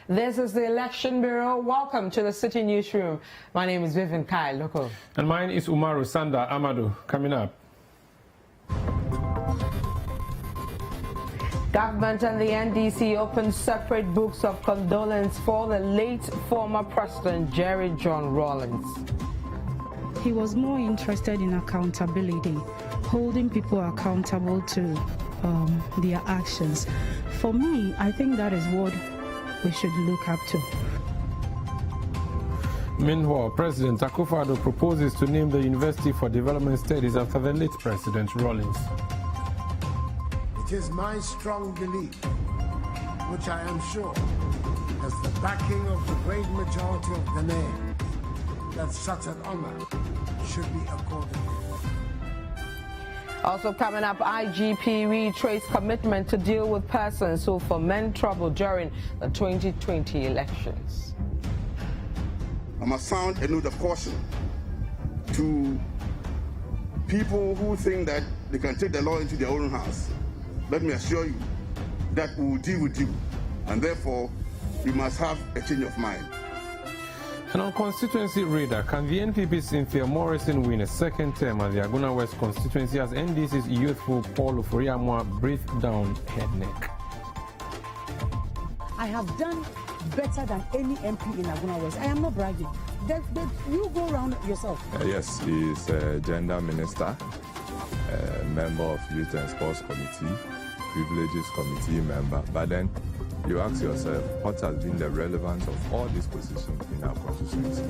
This is the Election Bureau. Welcome to the Citi Newsroom. My name is Vivian Lokko. And mine is Umaru, Sanda, Amadu. Coming up. Government and the NDC opened separate books of condolence for the late former President Jerry John Rawlings. He was more interested in accountability, holding people accountable to their actions. For me, I think that is what we should look up to. Meanwhile, President Akufo-Addo proposes to name the University for Development Studies after the late President Rawlings. It is my strong belief, which I am sure has the backing of the great majority of Ghanaians, that such an honor should be accorded. Also coming up, IGP reiterates commitment to deal with persons who foment trouble during the 2020 elections. I must sound a note of caution to people who think that they can take the law into their own hands. Let me assure you that we will deal with you, and therefore you must have a change of mind. And on constituency radar, can the NPP Cynthia Morrison win a second term at the Aguna West constituency as NDC's youthful Paul Oforiamwa breathed down her neck? I have done better than any MP in Aguna West. I am not bragging. You go around yourself. Yes, he is a gender minister, a member of Youth and Sports Committee, Privileges Committee member. But then you ask yourself, what has been the relevance of all these positions in our constituency?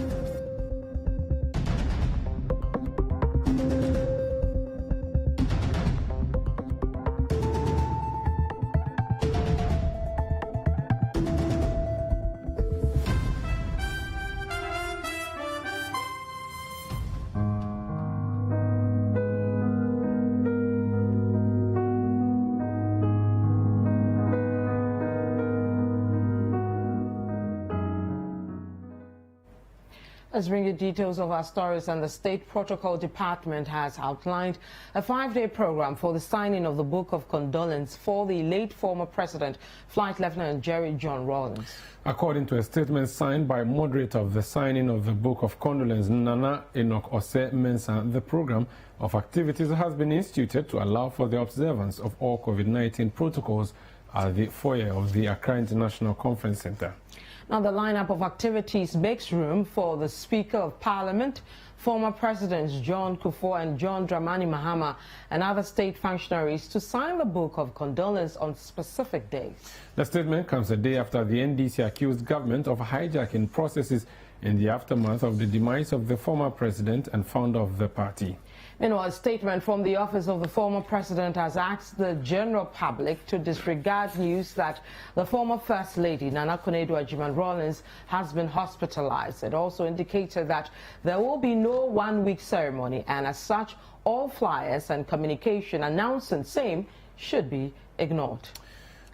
Let's bring you details of our stories. And the State Protocol Department has outlined a 5-day program for the signing of the Book of Condolence for the late former President, Flight Lieutenant Jerry John Rawlings. According to a statement signed by moderator of the signing of the Book of Condolence, Nana Enoch Ose Mensah, the program of activities has been instituted to allow for the observance of all COVID-19 protocols at the foyer of the Accra International Conference Center. Now, the lineup of activities makes room for the Speaker of Parliament, former Presidents John Kufuor and John Dramani Mahama, and other state functionaries to sign the Book of Condolence on specific days. The statement comes a day after the NDC accused government of hijacking processes in the aftermath of the demise of the former president and founder of the party. Meanwhile, a statement from the office of the former president has asked the general public to disregard news that the former First Lady, Nana Konadu Rawlings, has been hospitalized. It also indicated that there will be no one-week ceremony, and as such, all flyers and communication announcing same should be ignored.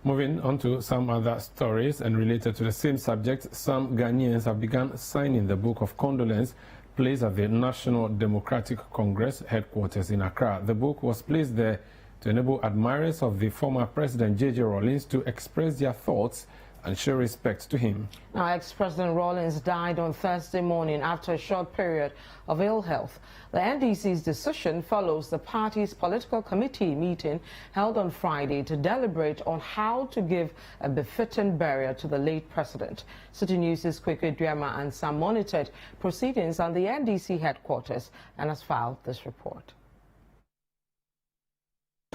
Moving on to some other stories and related to the same subject, some Ghanaians have begun signing the Book of Condolence placed at the National Democratic Congress headquarters in Accra. The book was placed there to enable admirers of the former President J.J. Rawlings to express their thoughts and show respect to him. Now, ex-President Rawlings died on Thursday morning after a short period of ill health. The NDC's decision follows the party's political committee meeting held on Friday to deliberate on how to give a befitting burial to the late president. Citi News' Kwekwe Duama and Sam monitored proceedings at the NDC headquarters and has filed this report.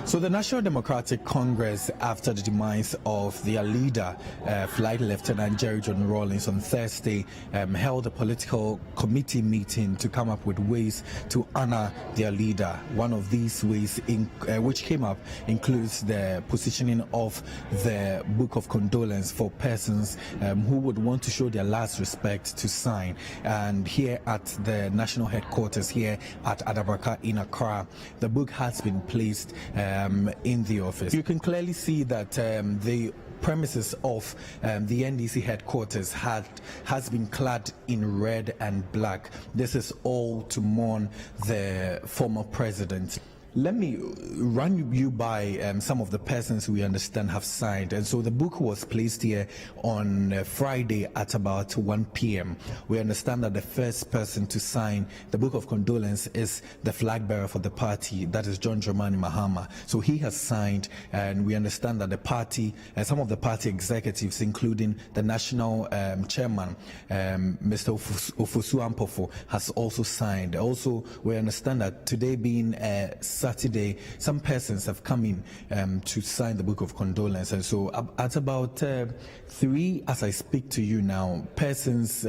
So the National Democratic Congress, after the demise of their leader, Flight Lieutenant Jerry John Rawlings, on Thursday, held a political committee meeting to come up with ways to honor their leader. One of these ways which came up includes the positioning of the Book of Condolence for persons who would want to show their last respect to sign. And here at the national headquarters here at Adabraka in Accra, the book has been placed in the office. You can clearly see that the premises of the NDC headquarters has been clad in red and black. This is all to mourn the former president. let me run you by some of the persons we understand have signed. And so the book was placed here on Friday at about 1 p.m. We understand that the first person to sign the book of condolence is the flag bearer for the party, that is John Dramani Mahama. So he has signed, and we understand that the party, some of the party executives, including the national chairman, Mr. Ofosu Ampofo, has also signed. Also, we understand that today being Saturday, some persons have come in to sign the book of condolence. And so at about 3, as I speak to you now, persons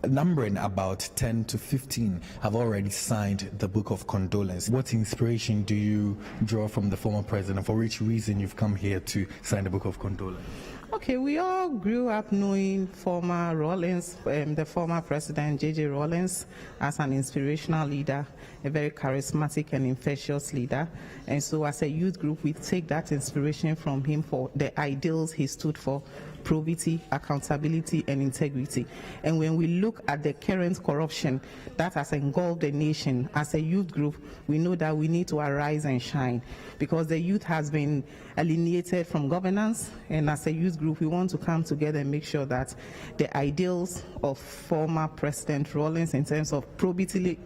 numbering about 10 to 15 have already signed the book of condolence. What inspiration do you draw from the former president? For which reason you've come here to sign the book of condolence? Okay, we all grew up knowing former Rawlings, the former president J.J. Rawlings, as an inspirational leader, a very charismatic and infectious leader. And so as a youth group, we take that inspiration from him for the ideals he stood for: probity, accountability, and integrity. And when we look at the current corruption that has engulfed the nation, as a youth group, we know that we need to arise and shine, because the youth has been alienated from governance. And as a youth group, we want to come together and make sure that the ideals of former President Rawlings in terms of probity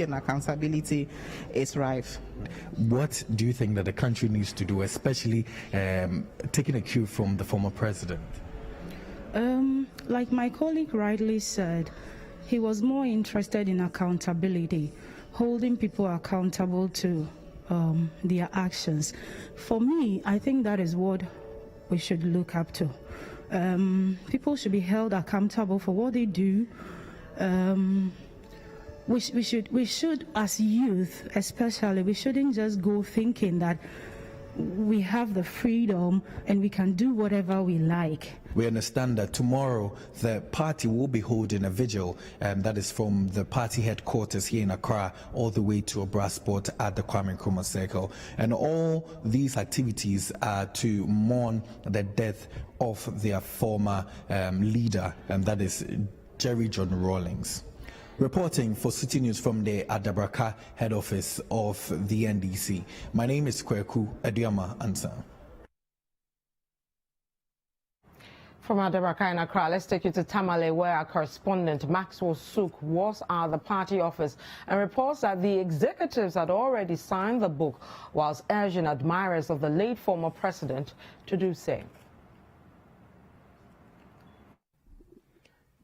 and accountability is rife. What do you think that the country needs to do, especially taking a cue from the former president? Like my colleague rightly said, he was more interested in accountability, holding people accountable to their actions. For me, I think that is what we should look up to. People should be held accountable for what they do. We should, as youth especially, we shouldn't just go thinking that we have the freedom and we can do whatever we like. We understand that tomorrow the party will be holding a vigil, that is from the party headquarters here in Accra all the way to Obrasport at the Kwame Nkrumah Circle. And all these activities are to mourn the death of their former leader, and that is Jerry John Rawlings. Reporting for Citi News from the Adabraka head office of the NDC. My name is Kweku Ediama Ansa. From Adabraka in Accra, let's take you to Tamale, where our correspondent Maxwell Sook was at the party office and reports that the executives had already signed the book, whilst urging admirers of the late former president to do so.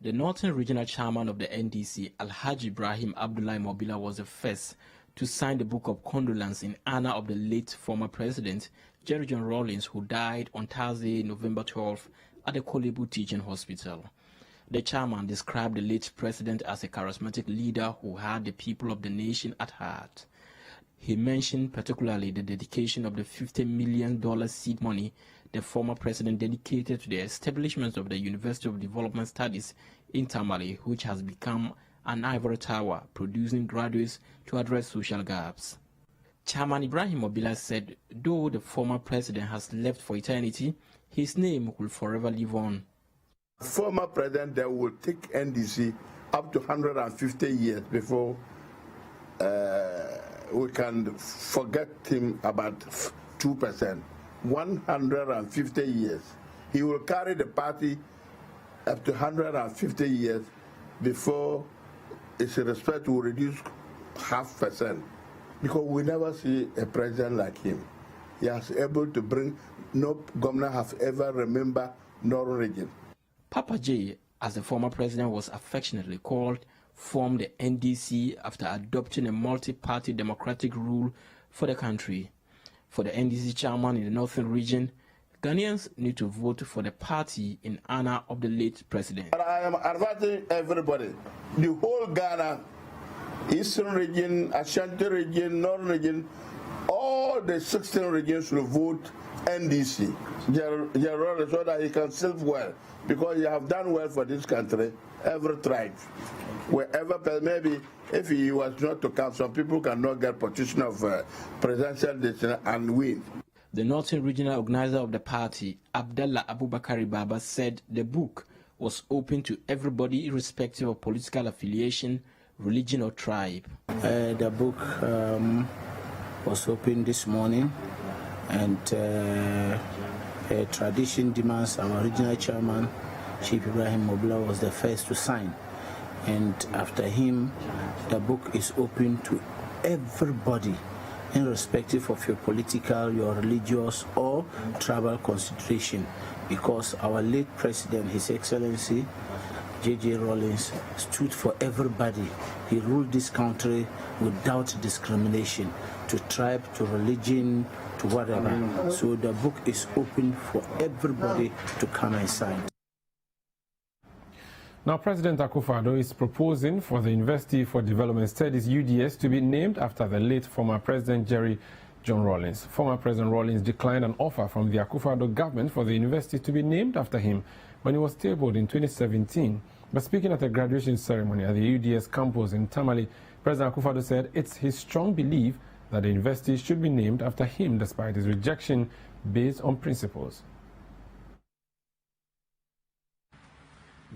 The Northern Regional Chairman of the NDC, Alhaji Ibrahim Abdullahi Mobila, was the first to sign the book of condolence in honor of the late former president, Jerry John Rawlings, who died on Thursday, November 12, at the Kolebu Teaching Hospital. The chairman described the late president as a charismatic leader who had the people of the nation at heart. He mentioned particularly the dedication of the $50 million seed money the former president dedicated to the establishment of the University of Development Studies in Tamale, which has become an ivory tower producing graduates to address social gaps. Chairman Ibrahim Mobila said, though the former president has left for eternity, his name will forever live on. Former president that will take NDC up to 150 years before we can forget him about 2%. 150 years. He will carry the party up to 150 years before its respect will reduce 0.5%. Because we never see a president like him. He has able to bring, no governor have ever remembered Northern region. Papa J, as the former president was affectionately called, formed the NDC after adopting a multi-party democratic rule for the country. For the NDC chairman in the Northern region, Ghanaians need to vote for the party in honor of the late president. But I am advising everybody, the whole Ghana, Eastern region, Ashanti region, Northern region, all the 16 regions will vote NDC, General, so that he can serve well, because he have done well for this country, every tribe. Wherever, maybe if he was not to come, some people cannot get position of presidential decision and win. The Northern Regional Organizer of the party, Abdallah Abubakari Baba, said the book was open to everybody irrespective of political affiliation, religion or tribe. The book was opened this morning, and tradition demands our original chairman, Chief Ibrahim Mobila, was the first to sign. And after him, the book is open to everybody, irrespective of your political, your religious, or tribal consideration, because our late president, His Excellency J.J. Rawlings, stood for everybody. He ruled this country without discrimination, to tribe, to religion, to whatever. So the book is open for everybody to come and sign. Now, President Akufo-Addo is proposing for the University for Development Studies, UDS, to be named after the late former President Jerry John Rawlings. Former President Rawlings declined an offer from the Akufo-Addo government for the university to be named after him when it was tabled in 2017. But speaking at a graduation ceremony at the UDS campus in Tamale, President Akufo-Addo said it's his strong belief that the university should be named after him despite his rejection based on principles.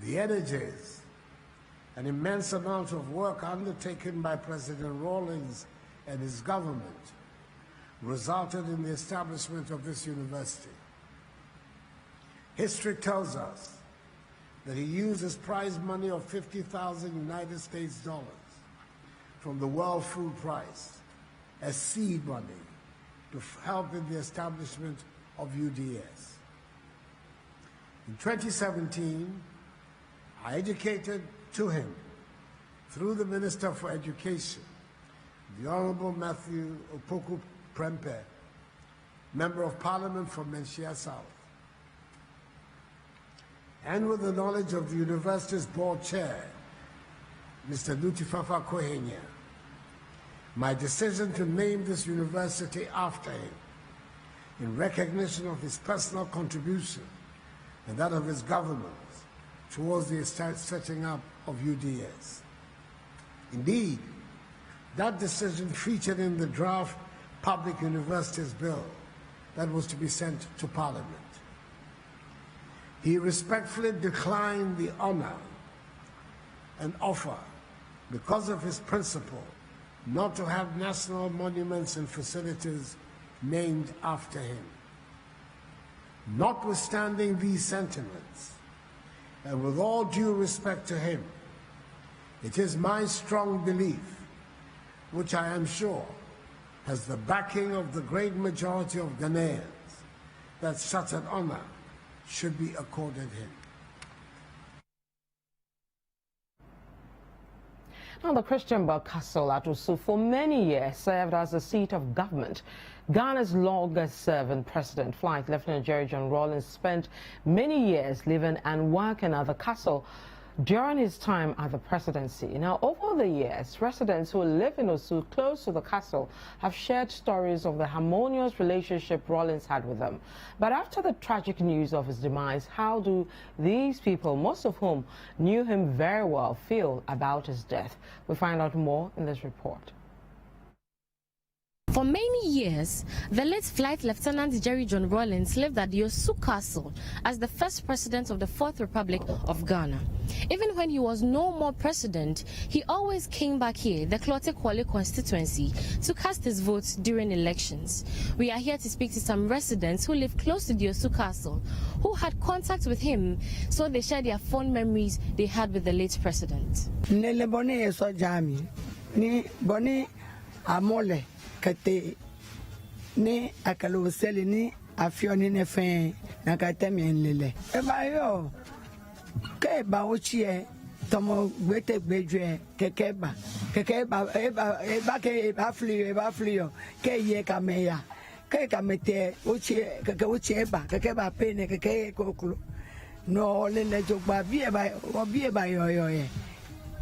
The energies and immense amount of work undertaken by President Rawlings and his government resulted in the establishment of this university. History tells us that he used his prize money of 50,000 United States dollars from the World Food Prize as seed money to help in the establishment of UDS. In 2017, I educated to him, through the Minister for Education, the Honorable Matthew Opoku Prempe, Member of Parliament from Menchia South, and with the knowledge of the university's board chair, Mr. Nutifafa Kohenya, my decision to name this university after him in recognition of his personal contribution and that of his government towards the setting up of UDS. Indeed, that decision featured in the draft Public Universities Bill that was to be sent to Parliament. He respectfully declined the honor and offer because of his principle not to have national monuments and facilities named after him. Notwithstanding these sentiments, and with all due respect to him, it is my strong belief, which I am sure has the backing of the great majority of Ghanaians, that such an honor should be accorded him. Now, the Christian Castle at Usu for many years served as the seat of government. Ghana's longest-serving president, Flight Lieutenant Jerry John Rawlings, spent many years living and working at the castle during his time at the presidency. Now, over the years, residents who live in Usu close to the castle have shared stories of the harmonious relationship Rawlings had with them. But after the tragic news of his demise, how do these people, most of whom knew him very well, feel about his death? We find out more in this report. For many years, the late Flight Lieutenant Jerry John Rawlings lived at the Osu Castle as the first president of the Fourth Republic of Ghana. Even when he was no more president, he always came back here, the Klote Kwale constituency, to cast his votes during elections. We are here to speak to some residents who live close to the Osu Castle, who had contact with him, so they share their fond memories they had with the late president. Kate ne akaloseli ni afioni ne fen na katemi enlele eba yo ke ba ochie tomo gbete gbejue kekeba eba flio ke ye kameya ke kamete ochie keke ochie eba kekeba pene keke koklo no lele jogba bi eba yo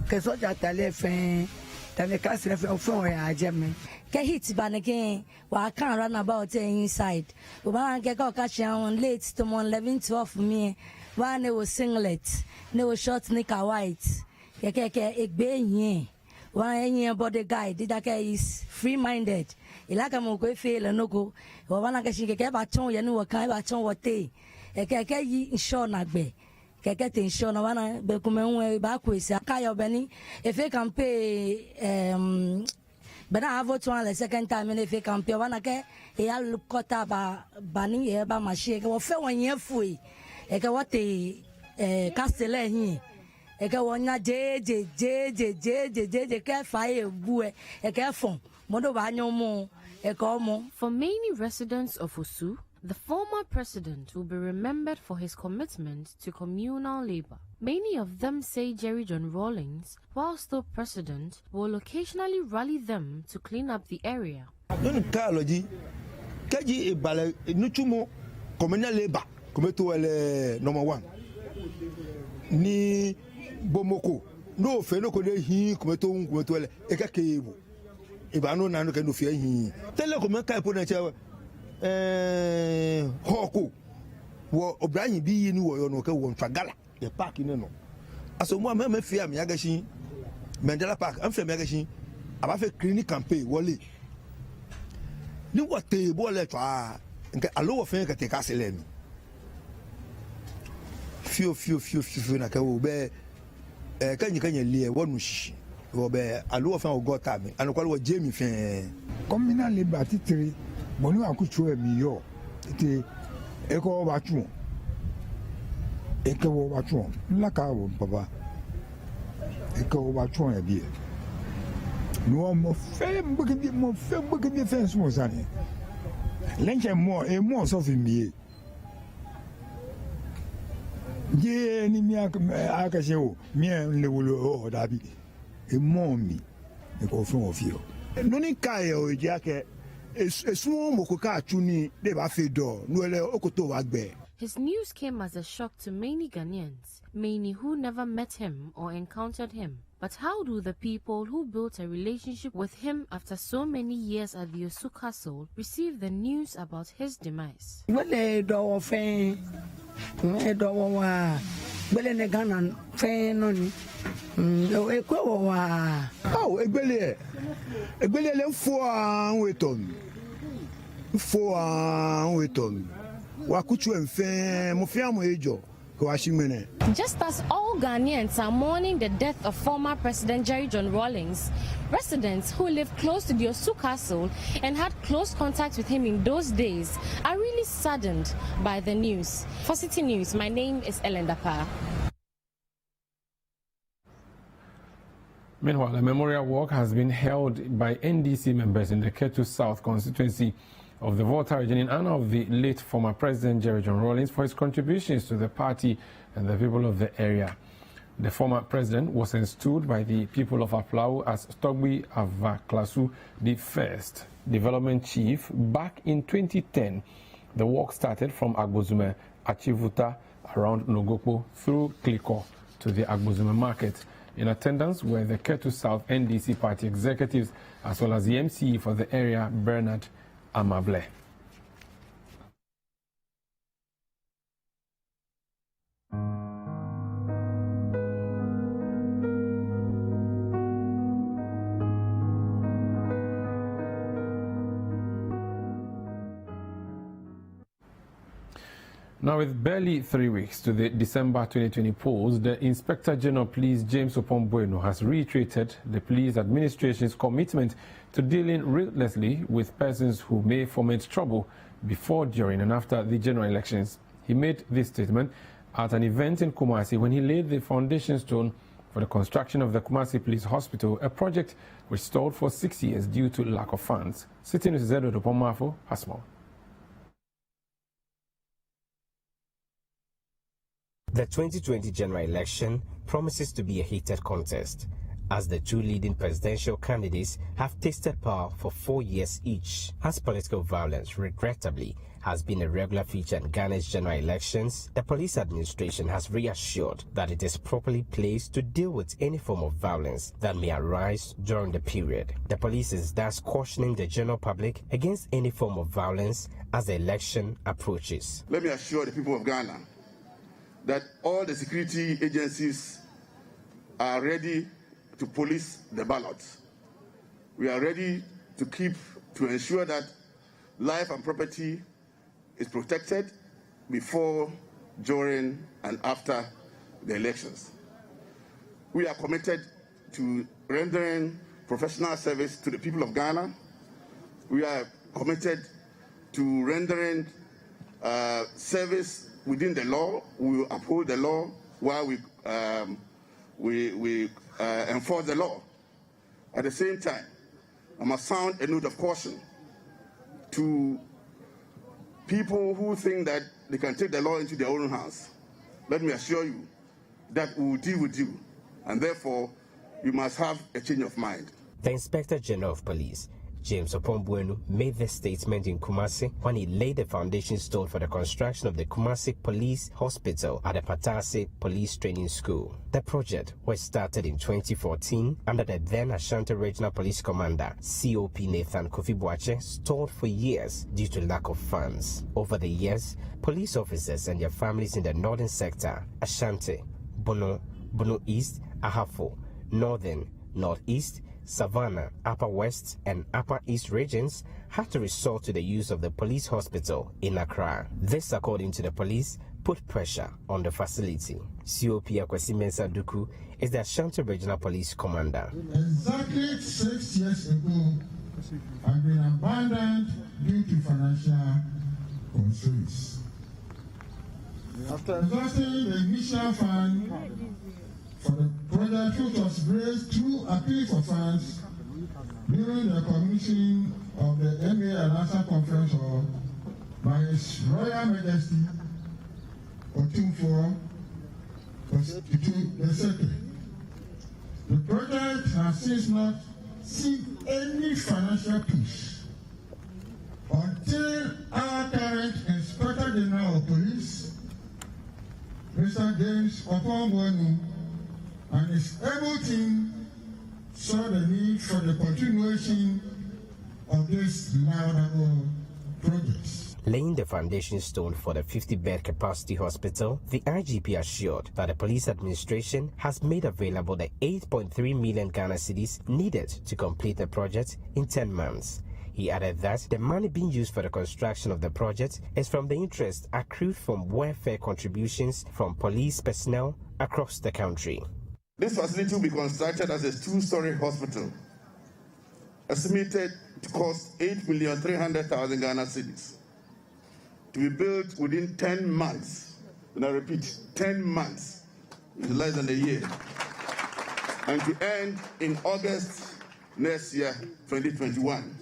ke soja tale fen tale kasre fen ofon ya ajeme ke hit banagain wa kan run about inside we ban get go catch on late to 11-12 me one ne was singlet ne was short knicker white ke egbe yin one yin body guy did that is free minded ilaka mo ko feel no go we ban ga shin ke ba ton ye no kan ba ton wote ke yi insure na gbe keke te insure na wana be kuma nwe ba kwesi aka yo beni efe kan pay But I vote one the second time in the campaign. One again, I look cut up banning here by my shake. Or fair 1 year free. I got what the Castellan here. I got one JJ can't fire boo. I can't phone. Modo no more. For many residents of Osu, the former president will be remembered for his commitment to communal labor. Many of them say Jerry John Rawlings, while still president, will occasionally rally them to clean up the area. Communal labor, number one. Ni bomoko no feno ko de hin kumeto ele ekakebo ibano nanu ke no fie hin tele ko menka ipo na che hoko wo obrahim bi yi ni wo yo no ke wo ntwagala e park ni no aso mo me fie am yagashin Mandela Park am fie am yagashin aba fe clinic campaign wole ni wo table le twa nke alo wo fe ke te kasele mi fio na ka wo be kanya lie wonu shi wo be alo fa o gota mi an kwalo wo jemi fe communal labor titiri monu akuchu emi yo ti eko ba tu eko ba tu la ka wo baba eko ba tu e bi no mo fe mbugidi fe so sane lenche mo so fi mi ye ni mi akase o mi le wolo dabi e momi e ko fun ofio no ni kai o je ke esu mo ko ka tuni de ba fe do no ele okoto wa gbe. His news came as a shock to many Ghanaians, many who never met him or encountered him. But how do the people who built a relationship with him after so many years at the Osu Castle receive the news about his demise? Just as all Ghanaians are mourning the death of former President Jerry John Rawlings, residents who live close to the Osu Castle and had close contact with him in those days are really saddened by the news. For Citi News, my name is Ellen Dapa. Meanwhile, a memorial walk has been held by NDC members in the Ketu South constituency of the Volta region in honor of the late former President Jerry John Rawlings for his contributions to the party and the people of the area. The former president was installed by the people of Aplau as Stogbi Avaklasu, the first development chief, back in 2010. The walk started from Agbozume, Achivuta, around Nogokpo, through Kliko to the Agbozume market. In attendance were the Ketu South NDC party executives, as well as the MCE for the area, Bernard Amable. Now, with barely 3 weeks to the December 2020 polls, the Inspector General Police James Opombueno has reiterated the police administration's commitment to dealing ruthlessly with persons who may foment trouble before, during and after the general elections. He made this statement at an event in Kumasi when he laid the foundation stone for the construction of the Kumasi Police Hospital, a project which stalled for 6 years due to lack of funds. Citi Newsroom's Edward Opomafo has more. The 2020 general election promises to be a heated contest, as the two leading presidential candidates have tasted power for 4 years each. As political violence, regrettably, has been a regular feature in Ghana's general elections, the police administration has reassured that it is properly placed to deal with any form of violence that may arise during the period. The police is thus cautioning the general public against any form of violence as the election approaches. Let me assure the people of Ghana that all the security agencies are ready to police the ballots. We are ready to ensure that life and property is protected before, during, and after the elections. We are committed to rendering professional service to the people of Ghana. We are committed to rendering service within the law. We will uphold the law while we enforce the law. At the same time, I must sound a note of caution to people who think that they can take the law into their own hands. Let me assure you that we will deal with you, and therefore you must have a change of mind. The Inspector General of Police, James Opombuenu, made this statement in Kumasi when he laid the foundation stone for the construction of the Kumasi Police Hospital at the Patase Police Training School. The project was started in 2014 under the then Ashanti Regional Police Commander, COP Nathan Kofi Boakye, stalled for years due to lack of funds. Over the years, police officers and their families in the northern sector, Ashanti, Bono, Bono East, Ahafo, Northern, Northeast, Savannah, Upper West, and Upper East regions had to resort to the use of the police hospital in Accra. This, according to the police, put pressure on the facility. COP Akwesi Mensah Duku is the Ashanti Regional Police Commander. Exactly 6 years ago, I've been abandoned due to financial constraints. After exhausting the initial fund for the project, which was raised through appeal for funds during the commissioning of the MA Alasa Conference Hall by His Royal Majesty Otumfuo the Secretary. The project has since not seen any financial push until our current Inspector General of Police, Mr. James Opombuenu, and his able team saw the need for the continuation of this laudable project. Laying the foundation stone for the 50-bed capacity hospital, the IGP assured that the police administration has made available the 8.3 million Ghana cedis needed to complete the project in 10 months. He added that the money being used for the construction of the project is from the interest accrued from welfare contributions from police personnel across the country. This facility will be constructed as a 2-story hospital, estimated to cost 8,300,000 Ghana cedis, to be built within 10 months. And I repeat, 10 months, less than a year, and to end in August next year, 2021.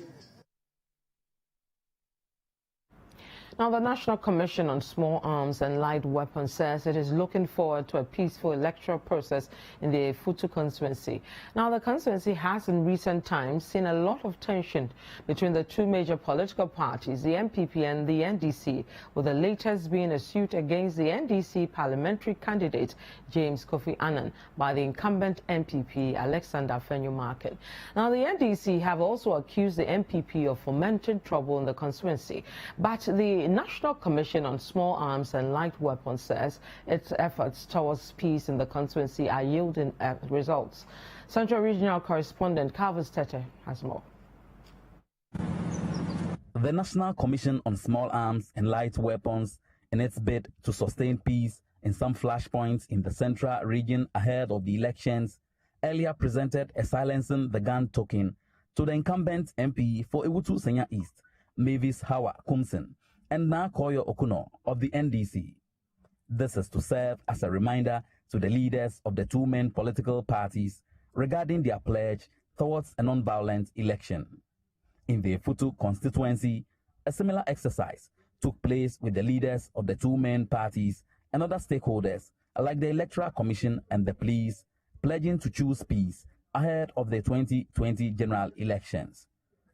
Now, the National Commission on Small Arms and Light Weapons says it is looking forward to a peaceful electoral process in the Futu constituency. Now, the constituency has in recent times seen a lot of tension between the two major political parties, the MPP and the NDC, with the latest being a suit against the NDC parliamentary candidate, James Kofi Annan, by the incumbent MPP, Alexander Fenyo-Market. Now, the NDC have also accused the MPP of fomenting trouble in the constituency, but the National Commission on Small Arms and Light Weapons says its efforts towards peace in the constituency are yielding results. Central Regional Correspondent Calvus Tete has more. The National Commission on Small Arms and Light Weapons, in its bid to sustain peace in some flashpoints in the Central region ahead of the elections, earlier presented a silencing the gun token to the incumbent MP for Ewutu Senya East, Mavis Hawa Kumsen, and now Koyo Okuno of the NDC. This is to serve as a reminder to the leaders of the two main political parties regarding their pledge towards a non-violent election. In the Futu constituency, a similar exercise took place with the leaders of the two main parties and other stakeholders like the Electoral Commission and the police, pledging to choose peace ahead of the 2020 general elections.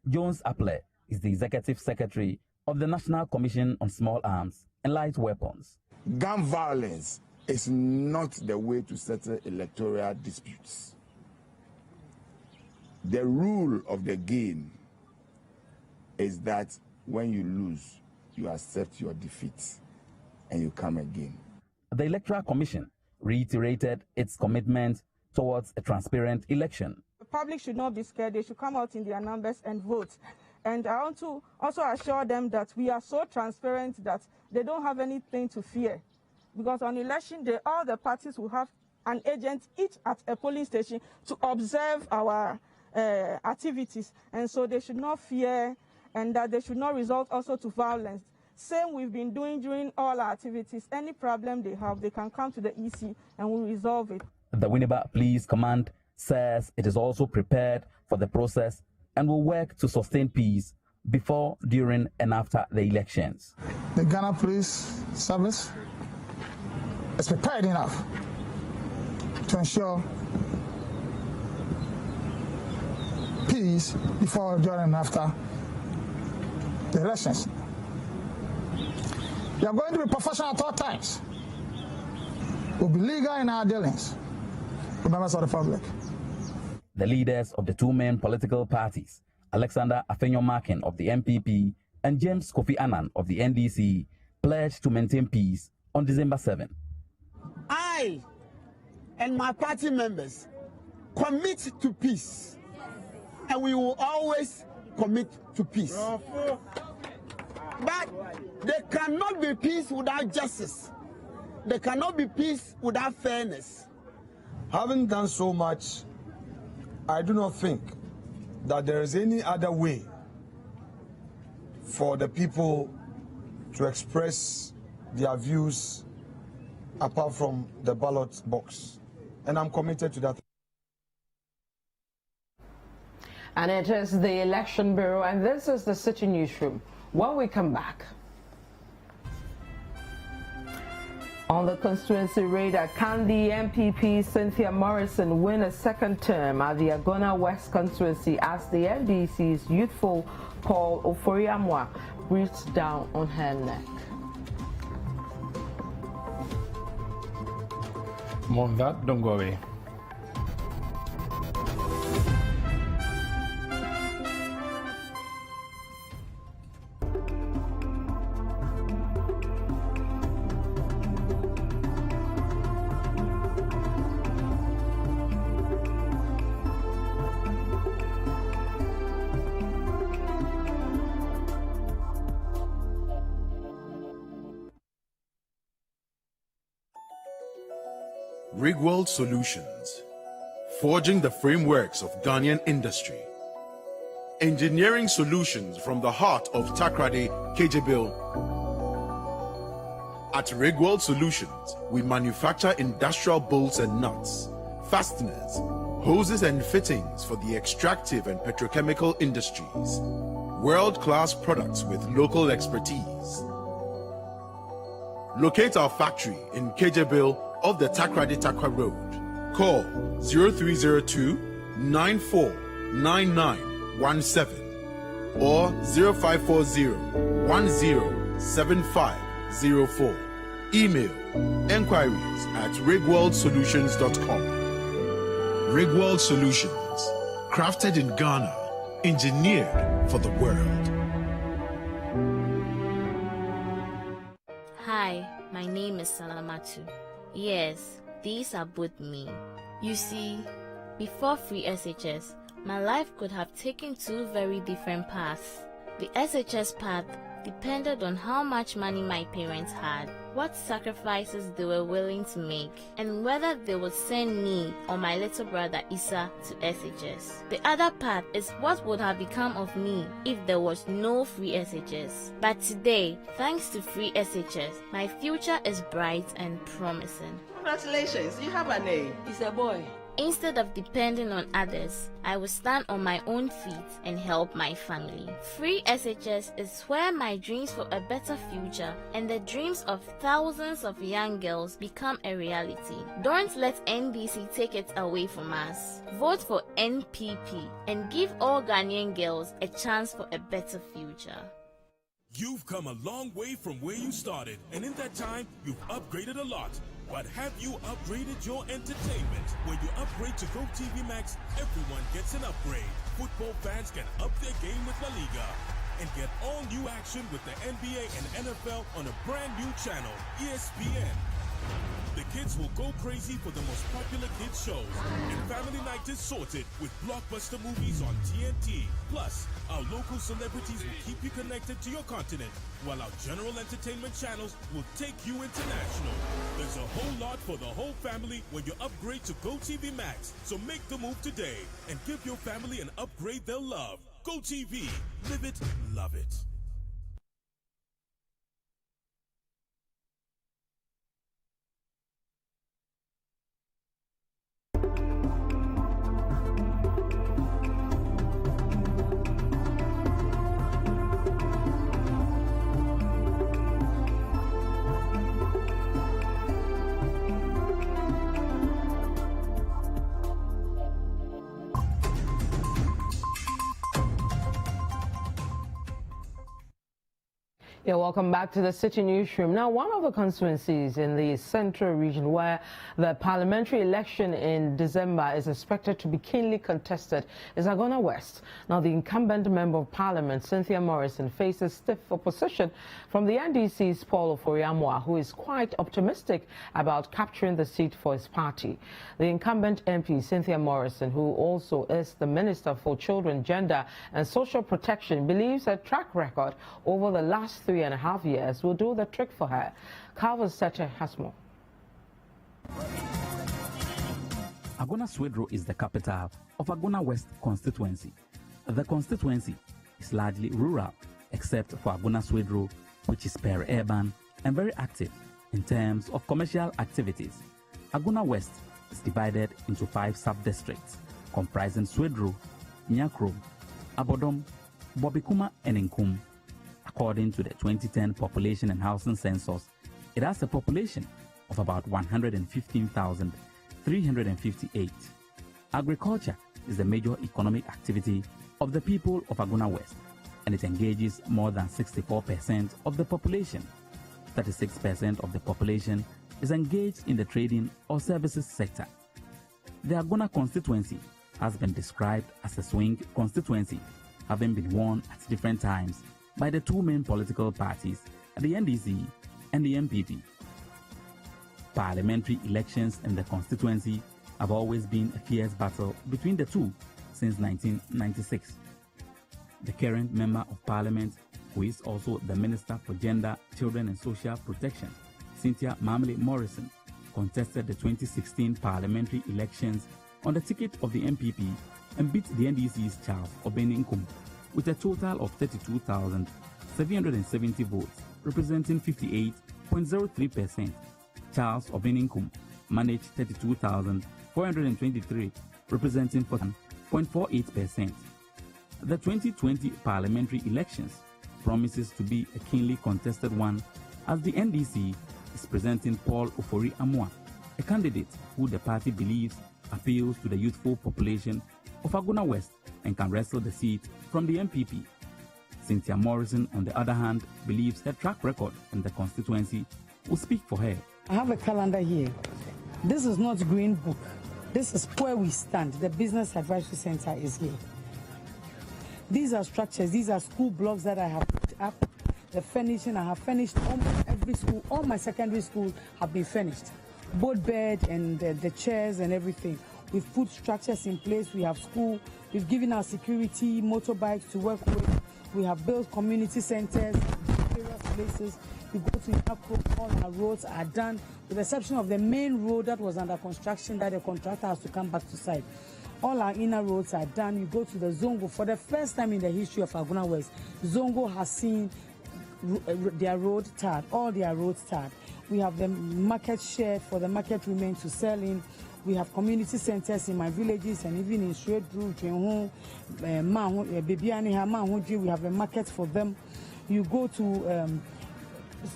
Jones Apple is the Executive Secretary of the National Commission on Small Arms and Light Weapons. Gun violence is not the way to settle electoral disputes. The rule of the game is that when you lose, you accept your defeat and you come again. The Electoral Commission reiterated its commitment towards a transparent election. The public should not be scared. They should come out in their numbers and vote. And I want to also assure them that we are so transparent that they don't have anything to fear. Because on election day, all the parties will have an agent each at a polling station to observe our activities, and so they should not fear, and that they should not result also to violence. Same we've been doing during all our activities. Any problem they have, they can come to the EC and we'll resolve it. The Winneba Police Command says it is also prepared for the process and will work to sustain peace before, during, and after the elections. The Ghana Police Service is prepared enough to ensure peace before, during, and after the elections. We are going to be professional at all times. We'll be legal in our dealings with members of the public. The leaders of the two main political parties, Alexander Afenyo-Markin of the MPP and James Kofi Annan of the NDC, pledged to maintain peace on December 7. I and my party members commit to peace, and we will always commit to peace. But there cannot be peace without justice. There cannot be peace without fairness. Having done so much, I do not think that there is any other way for the people to express their views apart from the ballot box. And I'm committed to that. And it is the Election Bureau, and this is the Citi Newsroom. When we come back, on the constituency radar, can the MPP Cynthia Morrison win a second term at the Agona West constituency as the NDC's youthful Paul Oforiamwa breathes down on her neck? More on that, don't go away. Rigworld Solutions, forging the frameworks of Ghanaian industry. Engineering solutions from the heart of Takrade, Kejebil. At Rigworld Solutions, we manufacture industrial bolts and nuts, fasteners, hoses and fittings for the extractive and petrochemical industries. World-class products with local expertise. Locate our factory in Kejebil of the Takrade Takwa Road. Call 0302 949917 or 0540 107504. Email enquiries at rigworldsolutions.com. Rigworld Solutions, crafted in Ghana, engineered for the world. Hi, my name is Amadu. Yes, these are both me. You see, before free SHS, my life could have taken two very different paths. The SHS path depended on how much money my parents had, what sacrifices they were willing to make, and whether they would send me or my little brother Issa to SHS. The other part is what would have become of me if there was no free SHS. But today, thanks to free SHS, my future is bright and promising. Congratulations, you have a name. It's a boy. Instead of depending on others, I will stand on my own feet and help my family. Free SHS is where my dreams for a better future and the dreams of thousands of young girls become a reality. Don't let NDC take it away from us. Vote for NPP and give all Ghanaian girls a chance for a better future. You've come a long way from where you started, and in that time, you've upgraded a lot. But have you upgraded your entertainment? When you upgrade to Go TV Max, everyone gets an upgrade. Football fans can up their game with La Liga and get all new action with the NBA and NFL on a brand new channel, ESPN. The kids will go crazy for the most popular kids shows, and family night is sorted with blockbuster movies on TNT. Plus, our local celebrities will keep you connected to your continent, while our general entertainment channels will take you international. There's a whole lot for the whole family when you upgrade to GoTV Max. So make the move today and give your family an upgrade they'll love. GoTV, live it, love it. Yeah, welcome back to the Citi Newsroom. Now, one of the constituencies in the central region where the parliamentary election in December is expected to be keenly contested is Agona West. Now, the incumbent Member of Parliament, Cynthia Morrison, faces stiff opposition from the NDC's Paul Ofori-Amoah, who is quite optimistic about capturing the seat for his party. The incumbent MP, Cynthia Morrison, who also is the Minister for Children, Gender and Social Protection, believes her track record over the last 3.5 years will do the trick for her. Calvin Setter has more. Agona Swedro is the capital of Agona West constituency. The constituency is largely rural, except for Agona Swedro, which is peri-urban and very active in terms of commercial activities. Agona West is divided into 5 sub-districts, comprising Swedro, Nyakro, Abodom, Bobikuma, and Nkum. According to the 2010 Population and Housing Census, it has a population of about 115,358. Agriculture is the major economic activity of the people of Agona West, and it engages more than 64% of the population. 36% of the population is engaged in the trading or services sector. The Agona constituency has been described as a swing constituency, having been won at different times by the 2 main political parties, the NDC and the MPP. Parliamentary elections in the constituency have always been a fierce battle between the two since 1996. The current Member of Parliament, who is also the Minister for Gender, Children and Social Protection, Cynthia Morrison, contested the 2016 parliamentary elections on the ticket of the MPP and beat the NDC's Charles Obeni-Nkum with a total of 32,770 votes, representing 58.03%. Charles Obeni-Nkum managed 32,423, representing 4.48%. The 2020 parliamentary elections promises to be a keenly contested one, as the NDC is presenting Paul Ofori-Amoah, a candidate who the party believes appeals to the youthful population of Agona West and can wrestle the seat from the MPP. Cynthia Morrison, on the other hand, believes her track record in the constituency will speak for her. I have a calendar here. This is not Green Book. This is where we stand. The Business Advisory Center is here. These are structures. These are school blocks that I have put up. The furnishing, I have finished almost every school. All my secondary schools have been finished. Both bed and the chairs and everything. We've put structures in place. We have school. We've given our security motorbikes to work with. We have built community centers, various places. We go to Lokko, all our roads are done, with the exception of the main road that was under construction that the contractor has to come back to site. All our inner roads are done. You go to the Zongo. For the first time in the history of Agona West, Zongo has seen their road tarred, all their roads tarred. We have the market share for the market women to sell in. We have community centers in my villages and even in Shredru, Jenhu, Bibiani, we have a market for them. You go to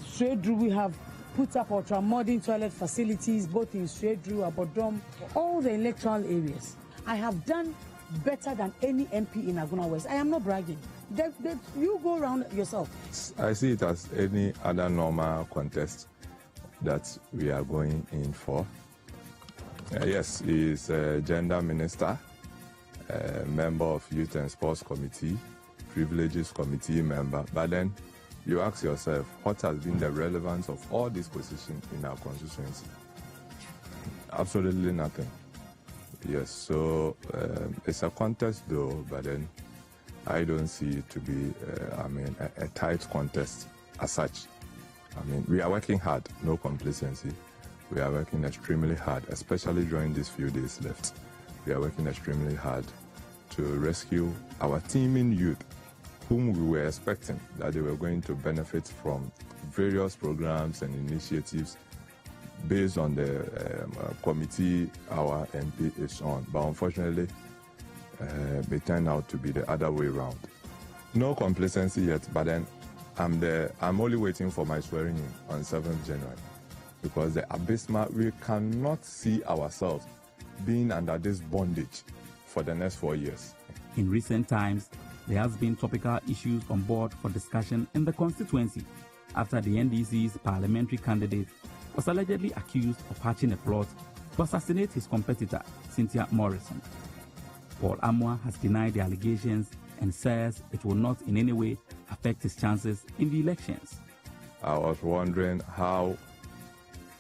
Shredru, we have put up ultra-modern toilet facilities both in Shredru, Abodom, all the electoral areas. I have done better than any MP in Agona West. I am not bragging. You go around yourself. I see it as any other normal contest that we are going in for. Yes, he is a gender minister, a member of Youth and Sports Committee, Privileges Committee member, but then you ask yourself, what has been the relevance of all these positions in our constituency? Absolutely nothing. Yes, so it's a contest though, but then I don't see it to be, a tight contest as such. We are working hard, no complacency. We are working extremely hard, especially during these few days left. We are working extremely hard to rescue our teeming youth, whom we were expecting that they were going to benefit from various programs and initiatives based on the committee our MP is on. But unfortunately, it turned out to be the other way around. No complacency yet, but then I'm only waiting for my swearing in on 7th January, because the abysmal, we cannot see ourselves being under this bondage for the next 4 years. In recent times, there has been topical issues on board for discussion in the constituency after the NDC's parliamentary candidate was allegedly accused of hatching a plot to assassinate his competitor, Cynthia Morrison. Paul Amwa has denied the allegations and says it will not in any way affect his chances in the elections. I was wondering how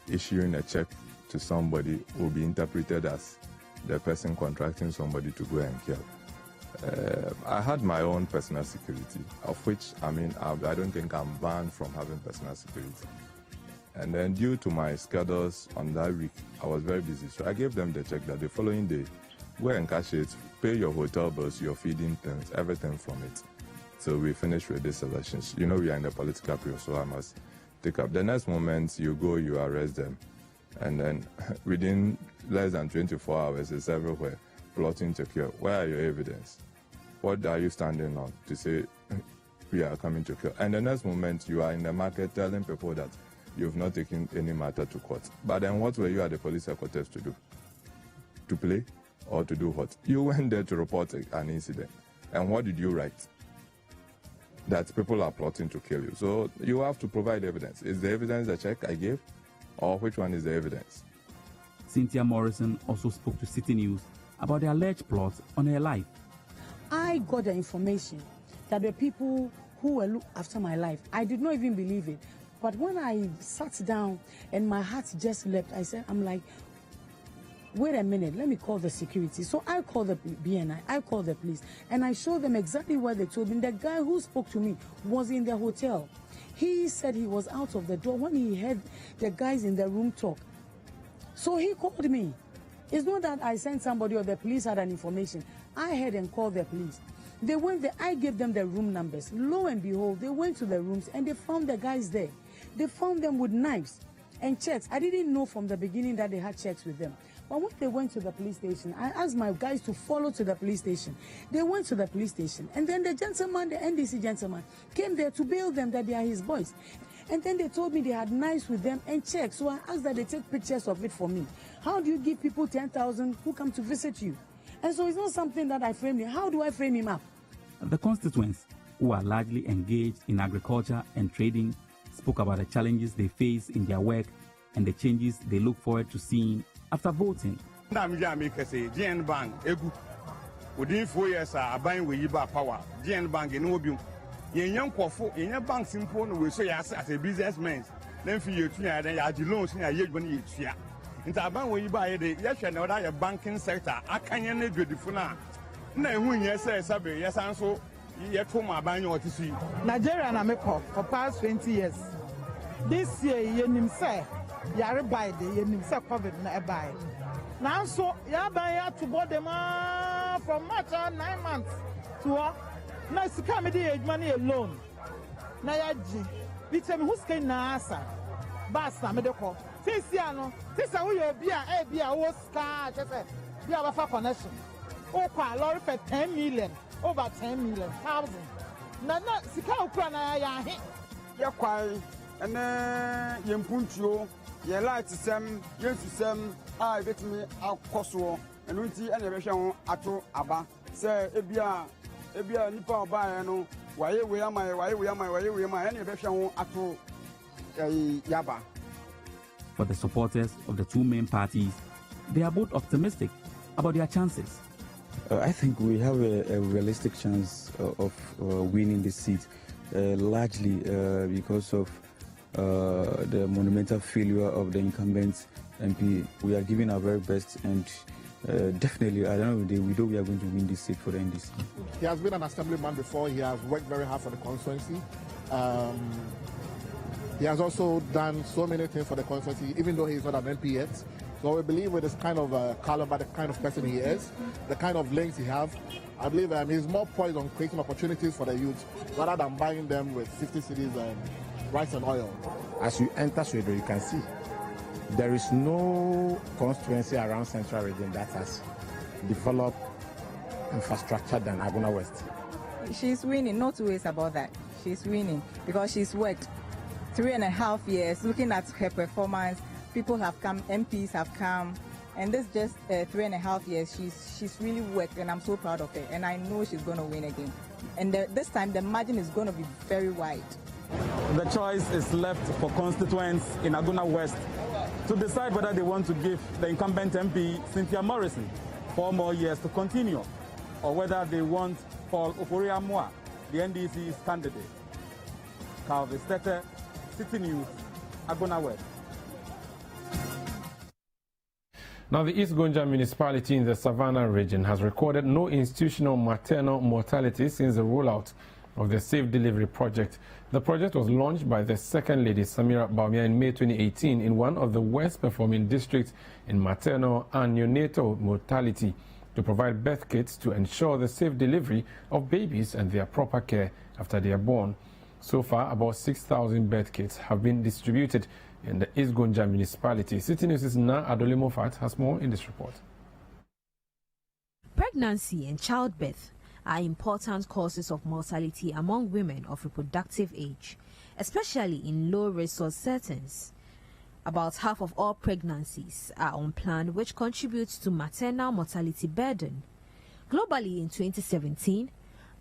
issuing a check to somebody will be interpreted as the person contracting somebody to go and kill. I had my own personal security, of which, I don't think I'm banned from having personal security. And then due to my schedules on that week, I was very busy. So I gave them the check that the following day, go and cash it, pay your hotel bills, your feeding things, everything from it. So we finished with these elections. You know, we are in the political period, so I must take up. The next moment, you go, you arrest them. And then within less than 24 hours, it's everywhere, plotting to kill. Where are your evidence? What are you standing on to say we are coming to kill? And the next moment, you are in the market telling people that you've not taken any matter to court. But then what were you at the police headquarters to do? To play or to do what? You went there to report an incident. And what did you write? That people are plotting to kill you. So you have to provide evidence. Is the evidence the check I gave? Or which one is the evidence? Cynthia Morrison also spoke to Citi News about the alleged plot on her life. I got the information that the people who were looking after my life, I did not even believe it. But when I sat down and my heart just leapt, I'm like, wait a minute, let me call the security. So I called the BNI, I called the police, and I showed them exactly where they told me. The guy who spoke to me was in the hotel. He said he was out of the door when he heard the guys in the room talk. So he called me. It's not that I sent somebody or the police had an information. I had and called the police. They went there, I gave them the room numbers. Lo and behold, they went to the rooms and they found the guys there. They found them with knives and checks. I didn't know from the beginning that they had checks with them. But when they went to the police station, I asked my guys to follow to the police station. They went to the police station. And then the gentleman, the NDC gentleman, came there to bail them that they are his boys. And then they told me they had knives with them and checks. So I asked that they take pictures of it for me. How do you give people 10,000 who come to visit you? And so it's not something that I frame him. How do I frame him up? The constituents, who are largely engaged in agriculture and trading, spoke about the challenges they face in their work and the changes they look forward to seeing after voting. GN Bank, within 4 years, I buy with Yiba Power, GN Bank in Obium. Young Quaffo, in your bank simple, we say as a businessman. Then for you, then you loans in a year when you share. In Taban, when you buy the yes, and other banking sector, I can't do the funa. No, when you say, Sabi, yes, and so yet home I buy you to see. Nigeria and America for past 20 years. This year, you say, you buy the you say COVID na buy. Now, so you buy to board them from March 9 months to now, it's come the money alone. Now, you tell me who's going to answer. Basta, me deko. Since you know, since we be a was car, just be our connection. Oh, lorry for 10 million, over 10 million, thousand. Now, Sika Ukraina, ya hit. Ya kwai, and you punch you, your light system, your system, I get me out Kosovo, and we see any version at Abba. Say, Ebia Nipa Bayano, why we am I, any version at Yaba. For the supporters of the two main parties, they are both optimistic about their chances. I think we have a realistic chance of winning this seat largely because of the monumental failure of the incumbent MP. We are giving our very best, and definitely, I don't know, we know we are going to win this seat for the NDC. He has been an assemblyman before. He has worked very hard for the constituency. He has also done so many things for the constituency, even though he's not an MP yet. So we believe with this kind of caliber, the kind of person he is, the kind of links he has, I believe he's more poised on creating opportunities for the youth rather than buying them with 50 cedis and rice and oil. As you enter Sweden, you can see there is no constituency around Central Region that has developed infrastructure than Aguna West. She's winning, no two ways about that. She's winning because she's worked 3.5 years. Looking at her performance, people have come, MPs have come, and this just 3.5 years. She's really worked, and I'm so proud of her. And I know she's going to win again. And this time the margin is going to be very wide. The choice is left for constituents in Aguna West to decide whether they want to give the incumbent MP Cynthia Morrison 4 more years to continue, or whether they want Paul Ofori-Amoah, the NDC's candidate. Calvi Stete, Citi News, Aguna West. Now, the East Gonja municipality in the Savannah region has recorded no institutional maternal mortality since the rollout of the Safe Delivery Project. The project was launched by the Second Lady Samira Baumia in May 2018 in one of the worst performing districts in maternal and neonatal mortality to provide birth kits to ensure the safe delivery of babies and their proper care after they are born. So far, about 6,000 birth kits have been distributed in the East Gonja municipality. Citi News' Na Adole Mofat has more in this report. Pregnancy and childbirth are important causes of mortality among women of reproductive age, especially in low-resource settings. About half of all pregnancies are unplanned, which contributes to maternal mortality burden. Globally, in 2017,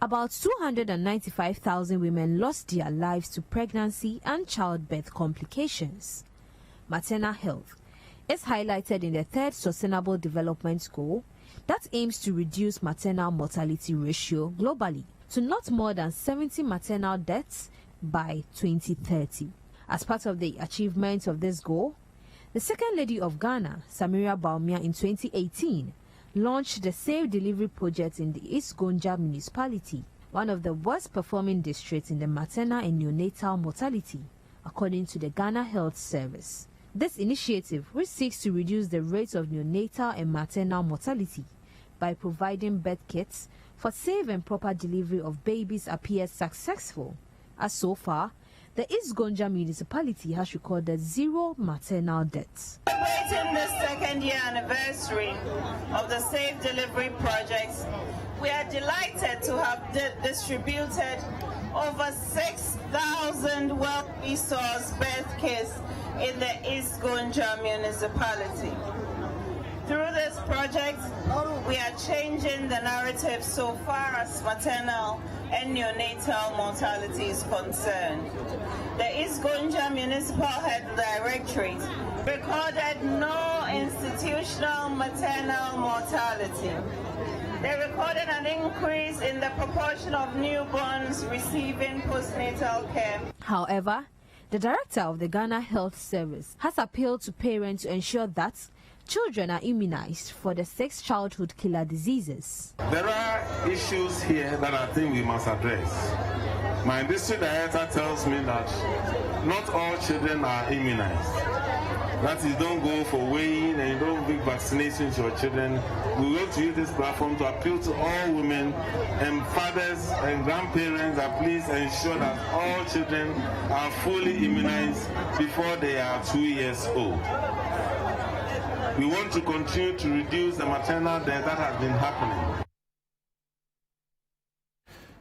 about 295,000 women lost their lives to pregnancy and childbirth complications. Maternal health is highlighted in the third Sustainable Development Goal that aims to reduce maternal mortality ratio globally to not more than 70 maternal deaths by 2030. As part of the achievement of this goal, the Second Lady of Ghana, Samira Baumia, in 2018, launched the Safe Delivery Project in the East Gonja municipality, one of the worst performing districts in the maternal and neonatal mortality, according to the Ghana Health Service. This initiative, which seeks to reduce the rates of neonatal and maternal mortality by providing birth kits for safe and proper delivery of babies, appears successful, as so far, the East Gonja municipality has recorded 0 maternal deaths. Celebrating the second-year anniversary of the Safe Delivery Project, we are delighted to have distributed over 6,000 well-resourced birth kits in the East Gonja municipality. Through this project, we are changing the narrative so far as maternal and neonatal mortality is concerned. The East Gonja Municipal Health Directorate recorded no institutional maternal mortality. They recorded an increase in the proportion of newborns receiving postnatal care. However, the director of the Ghana Health Service has appealed to parents to ensure that children are immunized for the 6 childhood killer diseases. There are issues here that I think we must address. My district director tells me that not all children are immunized. That you don't go for weighing and you don't give vaccinations to your children. We want to use this platform to appeal to all women and fathers and grandparents that please ensure that all children are fully immunized before they are 2 years old. We want to continue to reduce the maternal death that has been happening.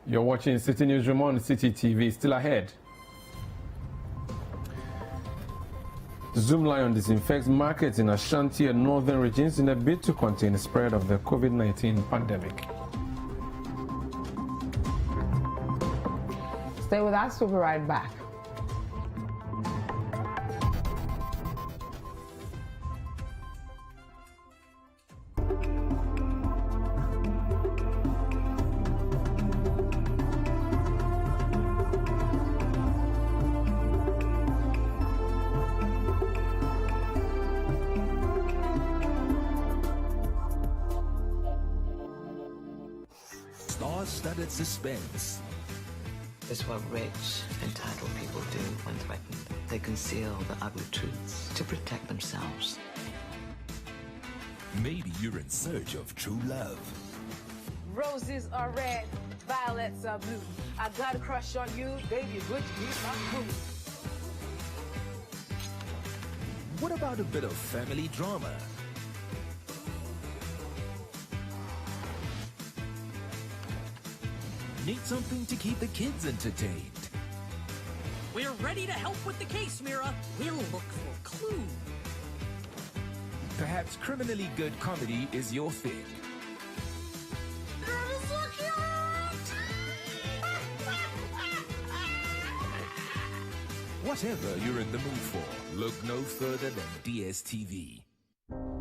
You're watching Citi Newsroom on Citi TV. Still ahead. Zoom Lion disinfects markets in Ashanti and northern regions in a bid to contain the spread of the COVID-19 pandemic. Stay with us, we'll be right back. star-studded suspense. It's what rich, entitled people do when threatened. They conceal the ugly truths to protect themselves. Maybe you're in search of true love. Roses are red, violets are blue. I got a crush on you, baby, would you be my boo? What about a bit of family drama? Need something to keep the kids entertained? We're ready to help with the case, Mira. We'll look for clues. Perhaps criminally good comedy is your fit. Whatever you're in the mood for, look no further than DSTV.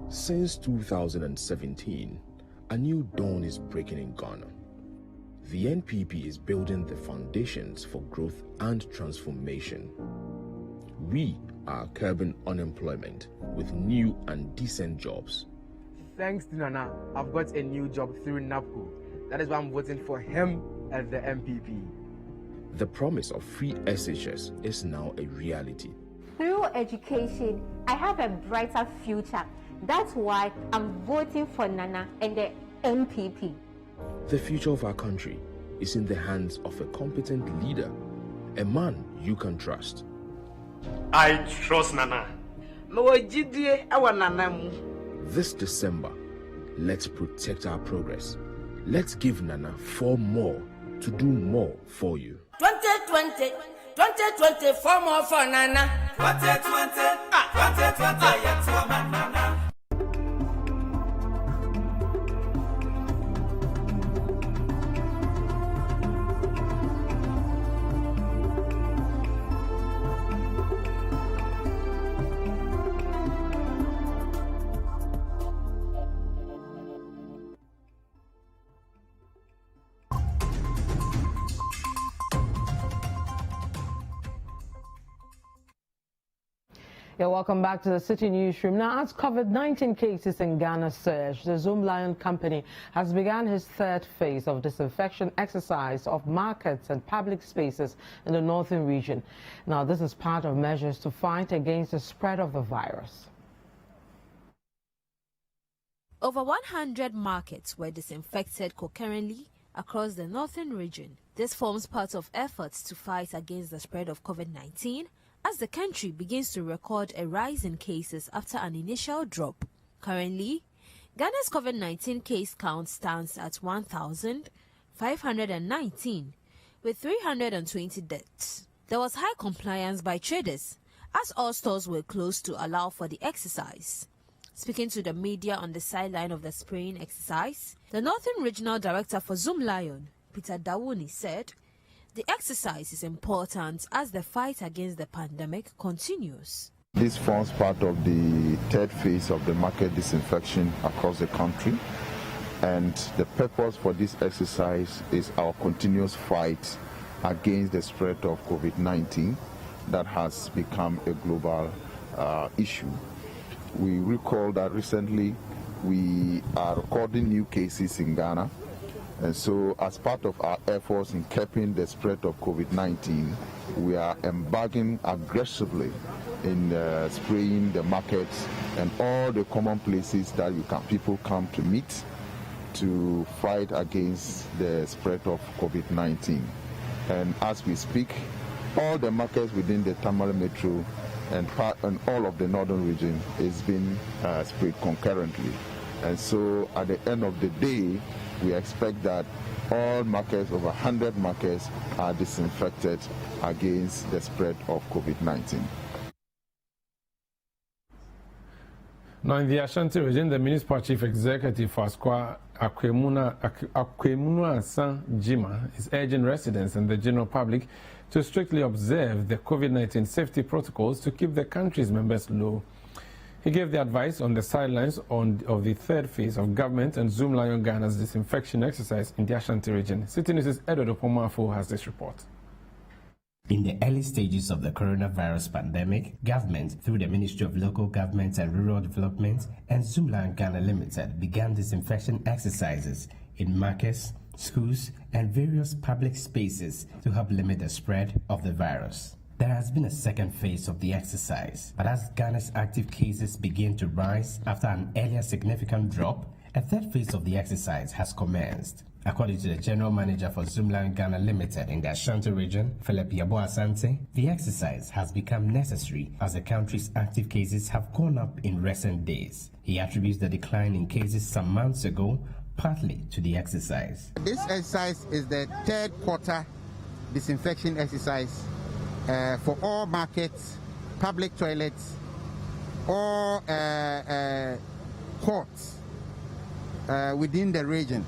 Since 2017, a new dawn is breaking in Ghana. The NPP is building the foundations for growth and transformation. We are curbing unemployment with new and decent jobs. Thanks to Nana, I've got a new job through NAPCO. That is why I'm voting for him as the MPP. The promise of free SHS is now a reality. Through education, I have a brighter future. That's why I'm voting for Nana and the MPP. The future of our country is in the hands of a competent leader, a man you can trust. I trust Nana. This December, let's protect our progress. Let's give Nana 4 more to do more for you. 2020, 4 more for Nana. 2020, 2020, for Nana. Yeah, welcome back to the Citi Newsroom. Now, as COVID-19 cases in Ghana surge, the Zoomlion company has begun its third phase of disinfection exercise of markets and public spaces in the northern region. Now, this is part of measures to fight against the spread of the virus. Over 100 markets were disinfected concurrently across the northern region. This forms part of efforts to fight against the spread of COVID-19 as the country begins to record a rise in cases after an initial drop. Currently, Ghana's COVID-19 case count stands at 1,519, with 320 deaths. There was high compliance by traders, as all stores were closed to allow for the exercise. Speaking to the media on the sideline of the spraying exercise, the Northern Regional Director for Zoomlion, Peter Dawuni, said the exercise is important as the fight against the pandemic continues. This forms part of the third phase of the market disinfection across the country, and the purpose for this exercise is our continuous fight against the spread of COVID-19 that has become a global issue. We recall that recently we are recording new cases in Ghana. And so as part of our efforts in curbing the spread of COVID-19, we are embarking aggressively in spraying the markets and all the common places that people come to meet to fight against the spread of COVID-19. And as we speak, all the markets within the Tamale Metro and all of the northern region is being sprayed concurrently. And so at the end of the day, we expect that all markets, over 100 markets, are disinfected against the spread of COVID-19. Now, in the Ashanti region, the Municipal Chief Executive Faskwa Akwemunu Asan Jima is urging residents and the general public to strictly observe the COVID-19 safety protocols to keep the country's members low. He gave the advice on the sidelines of the third phase of government and Zoomlion Ghana's disinfection exercise in the Ashanti region. Citi News' Edodo Pomafo has this report. In the early stages of the coronavirus pandemic, government, through the Ministry of Local Government and Rural Development and Zoomlion Ghana Limited, began disinfection exercises in markets, schools, and various public spaces to help limit the spread of the virus. There has been a second phase of the exercise, but as Ghana's active cases begin to rise after an earlier significant drop, a third phase of the exercise has commenced. According to the General Manager for Zoomland Ghana Limited in the Ashanti region, Philip Yabo Asante, the exercise has become necessary as the country's active cases have gone up in recent days. He attributes the decline in cases some months ago partly to the exercise. This exercise is the third quarter disinfection exercise for all markets, public toilets, all courts within the region.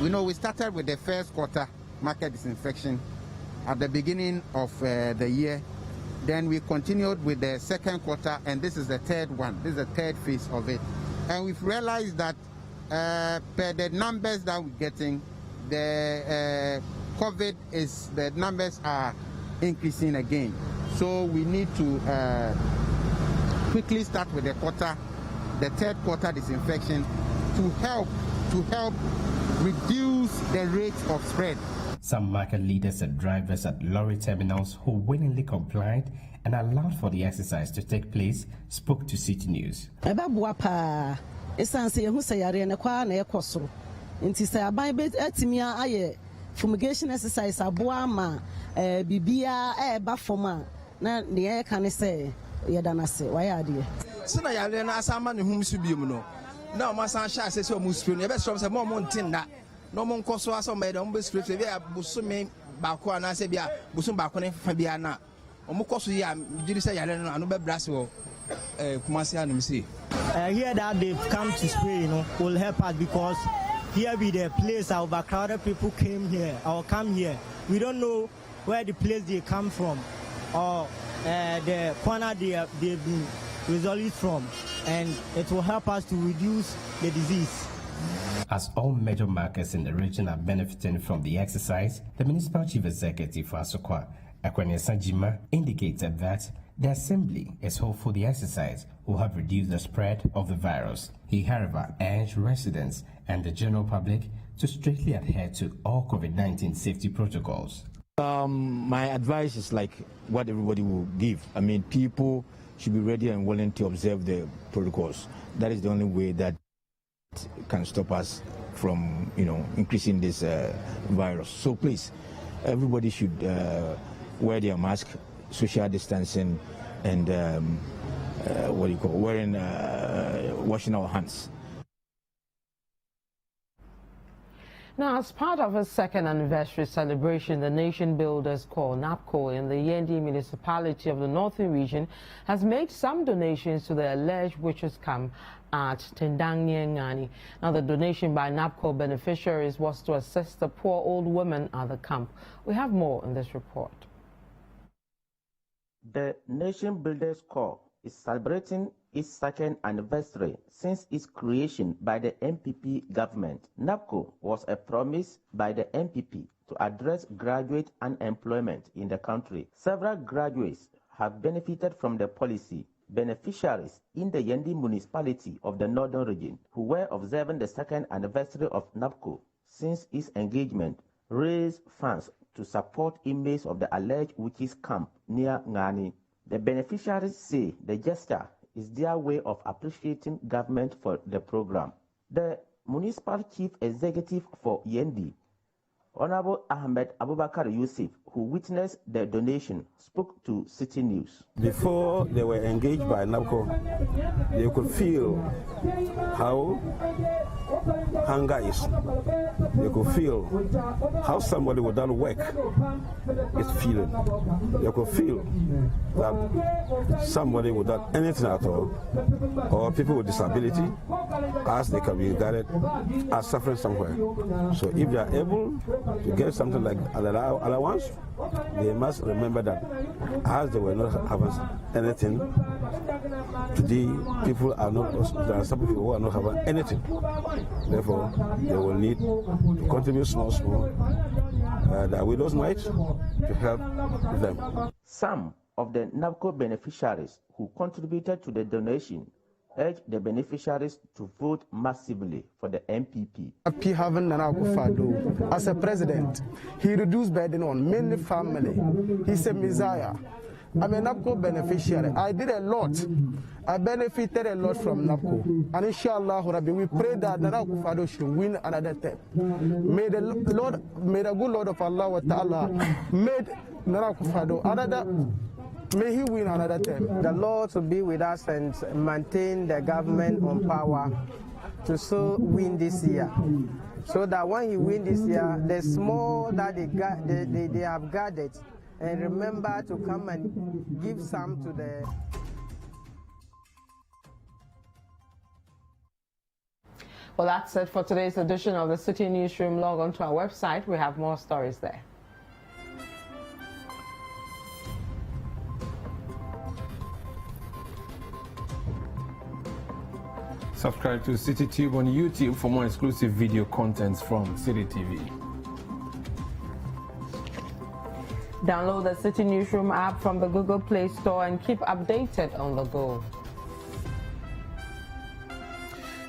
We know we started with the first quarter market disinfection at the beginning of the year. Then we continued with the second quarter, and this is the third one. This is the third phase of it. And we've realized that per the numbers that we're getting, the the numbers are increasing again. So we need to quickly start with the third quarter disinfection to help reduce the rate of spread. Some market leaders and drivers at lorry terminals who willingly complied and allowed for the exercise to take place spoke to Citi News. Fumigation exercise aboama bibia bafoma na ne kan say yedanase wayade sina yale na asama ne hum su biom no na o masan sha ase se o muspiro e be strom se mo ntin na no mo nkoso aso me de mo be straight be busumi ba ko ana se bia busum ba ko ne fa bia na o mo koso ya diri se yale no anu be brase wo kumasi anum see. Here that they've come to spray, will help us because here be the place overcrowded people came here or come here. We don't know where the place they come from or the corner they've been resolved from, and it will help us to reduce the disease. As all major markets in the region are benefiting from the exercise, the Municipal Chief Executive for Asokwa, Akwene Sanjima, indicated that the Assembly is hopeful the exercise will have reduced the spread of the virus. He, however, urged residents and the general public to strictly adhere to all COVID-19 safety protocols. My advice is like what everybody will give. I mean, people should be ready and willing to observe the protocols. That is the only way that can stop us from, increasing this virus. So please, everybody should wear their mask, social distancing, and washing our hands. Now, as part of a second anniversary celebration, the Nation Builders Corps, NAPCO, in the Yendi municipality of the Northern region has made some donations to the alleged witches' camp at Tendangnyengani. Now, the donation by NAPCO beneficiaries was to assist the poor old women at the camp. We have more in this report. The Nation Builders Corps is celebrating its second anniversary since its creation by the NPP government. NAPCO was a promise by the NPP to address graduate unemployment in the country. Several graduates have benefited from the policy. Beneficiaries in the Yendi municipality of the Northern region, who were observing the second anniversary of NAPCO since its engagement, raised funds to support inmates of the alleged witches' camp near Ngani. The beneficiaries say the gesture is their way of appreciating government for the program. The municipal chief executive for Yendi, Honorable Ahmed Abubakar Yusuf, who witnessed the donation, spoke to Citi News. Before they were engaged by NAPCO, they could feel how hunger is. They could feel how somebody without work is feeling. They could feel that somebody without anything at all, or people with disability, as they can be regarded as suffering somewhere. So if they are able to get something like an allowance, they must remember that as they were not having anything, today people are not, there are some people who are not having anything. Therefore, they will need to contribute small, the widow's mite to help them. Some of the NAPCO beneficiaries who contributed to the donation urged the beneficiaries to vote massively for the MPP. Happy having Nana Akufo-Addo as a president. He reduced burden on many family. He's a messiah. I'm a NAPCO beneficiary. I did a lot. I benefited a lot from NAPCO. And inshallah, we pray that Nana Akufo-Addo should win another term. May the good Lord of Allah wa Ta'ala made Nana Akufo-Addo may he win another term. The Lord will be with us and maintain the government on power to so win this year. So that when he win this year, the small that they have gathered, and remember to come and give some to the... Well, that's it for today's edition of the Citi Newsroom. Log on to our website. We have more stories there. Subscribe to CityTube on YouTube for more exclusive video contents from Citi TV. Download the Citi Newsroom app from the Google Play Store and keep updated on the go.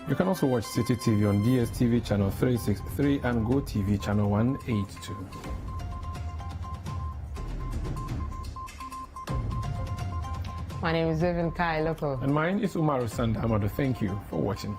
You can also watch Citi TV on DSTV channel 363 and GoTV channel 182. My name is Vivian Lokko. And mine is Umaru Sanda. Amadu. Thank you for watching.